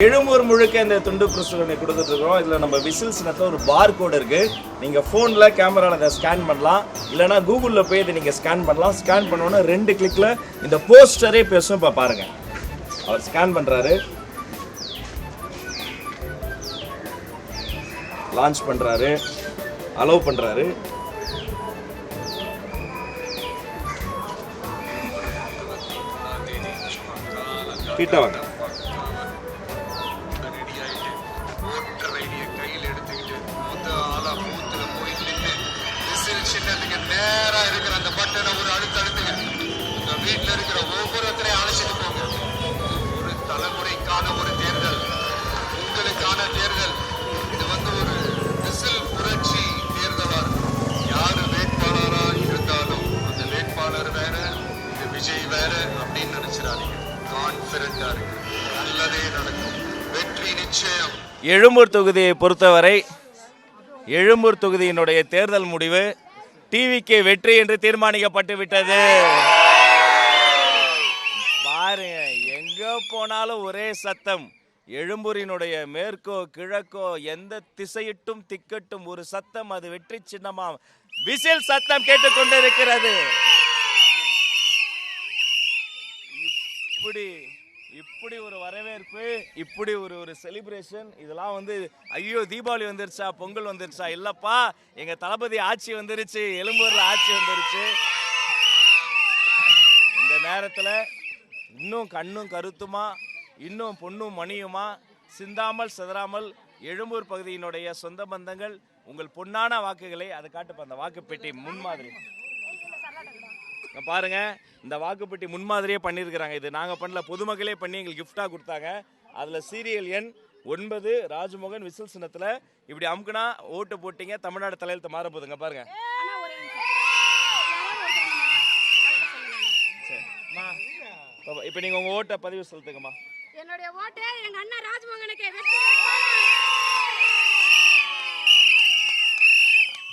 எழும்பூர் முழுக்க இந்த துண்டு பிரசுரனை கொடுத்துட்டு இருக்கோம். இதில் நம்ம விசில் சின்னத்தில் ஒரு பார் கோடு இருக்கு. நீங்கள் ஃபோனில் கேமராவில் அதை ஸ்கேன் பண்ணலாம், இல்லைனா கூகுளில் போய் இதை நீங்கள் ஸ்கேன் பண்ணலாம். ஸ்கேன் பண்ணோன்னா 2 கிளிக்கில் இந்த போஸ்டரே பேசும். இப்போ பாருங்க, அவர் ஸ்கேன் பண்ணுறாரு, லான்ச் பண்ணுறாரு, அலோவ் பண்ணுறாரு. கிட்ட வாங்க. நேரா இருக்கிற அந்த பட்டனை ஒரு அழுத்தழுத்துங்க. உங்க வீட்டில் இருக்கிற ஒவ்வொருத்தரையும் அழைச்சிட்டு போங்க. ஒரு தலைமுறைக்கான ஒரு தேர்தல், உங்களுக்கான தேர்தல். இது ஒரு விசில் புரட்சி தேர்தலா இருக்கும். யாரு வேட்பாளரா இருந்தாலும் அந்த வேட்பாளர் வேற, இந்த விஜய் வேற அப்படின்னு நினைச்சிடாதீங்க. கான்பிடண்டா இருக்கு, நல்லதே நடக்கும், வெற்றி நிச்சயம். எழும்பூர் தொகுதியை பொறுத்தவரை எழும்பூர் தொகுதியினுடைய தேர்தல் முடிவு டிவிக்கு வெற்றி என்று தீர்மானிக்கப்பட்டு விட்டது. பாருங்க, எங்க போனாலும் ஒரே சத்தம். எழும்பூரினுடைய மேற்கோ கிழக்கோ எந்த திசையிட்டும் திக்கட்டும் ஒரு சத்தம், அது வெற்றி சின்னமா விசில் சத்தம் கேட்டுக்கொண்டிருக்கிறது. இப்படி ஒரு வரவேற்பு, இப்படி ஒரு செலிப்ரேஷன், இதெல்லாம் ஐயோ தீபாவளி வந்துருச்சா, பொங்கல் வந்துருச்சா? இல்லப்பா, எங்க தளபதி ஆட்சி வந்துருச்சு, எழும்பூர்ல ஆட்சி வந்துருச்சு. இந்த நேரத்துல இன்னும் கண்ணும் கருத்துமா, இன்னும் பொண்ணும் மணியுமா சிந்தாமல் சிதறாமல் எழும்பூர் பகுதியினுடைய சொந்த பந்தங்கள் உங்கள் பொன்னான வாக்குகளை அதை காட்டுப்ப. அந்த வாக்குப்பெட்டி முன்மாதிரி பாருங்க, இந்த வாக்குப்பெட்டி முன்மாதிரியே பண்ணியிருக்கிறாங்க. இது நாங்கள் பண்ணல, பொதுமக்களே பண்ணி எங்களுக்கு கிஃப்டாக கொடுத்தாங்க. அதில் சீரியல் எண் 9 ராஜ்மோகன் விசில் சின்னத்தில் இப்படி அமுக்குனா ஓட்டு போட்டீங்க, தமிழ்நாடு தலையெழுத்து மாற போதுங்க. பாருங்க, இப்போ நீங்கள் உங்கள் ஓட்டை பதிவு செலுத்துங்கம்மா. என்னுடைய ஓட்டு எங்க அண்ணா ராஜ்மோகனுக்கு.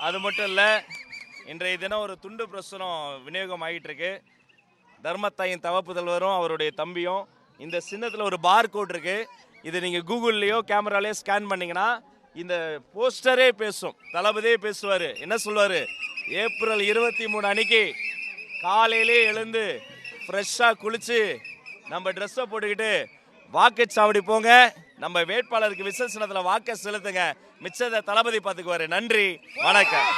அது மட்டும் இல்லை, இன்றைய தினம் ஒரு துண்டு பிரசுரம் விநியோகம் ஆகிட்டு இருக்கு. தர்மத்தாயின் தவப்புதல்வரும் அவருடைய தம்பியும் இந்த சின்னத்தில் ஒரு பார் கோட் இருக்கு. இது நீங்கள் கூகுள்லேயோ கேமராலேயோ ஸ்கேன் பண்ணிங்கன்னா இந்த போஸ்டரே பேசும். தளபதியே பேசுவார். என்ன சொல்லுவார்? ஏப்ரல் 23 அன்னைக்கு காலையிலே எழுந்து ஃப்ரெஷ்ஷாக குளிச்சு நம்ம ட்ரெஸ்ஸை போட்டுக்கிட்டு வாக்குச்சாவடி போங்க, நம்ம வேட்பாளருக்கு விசில் சின்னத்தில் வாக்கை செலுத்துங்க, மிச்சத்தை தளபதி பார்த்துக்குவார். நன்றி, வணக்கம்.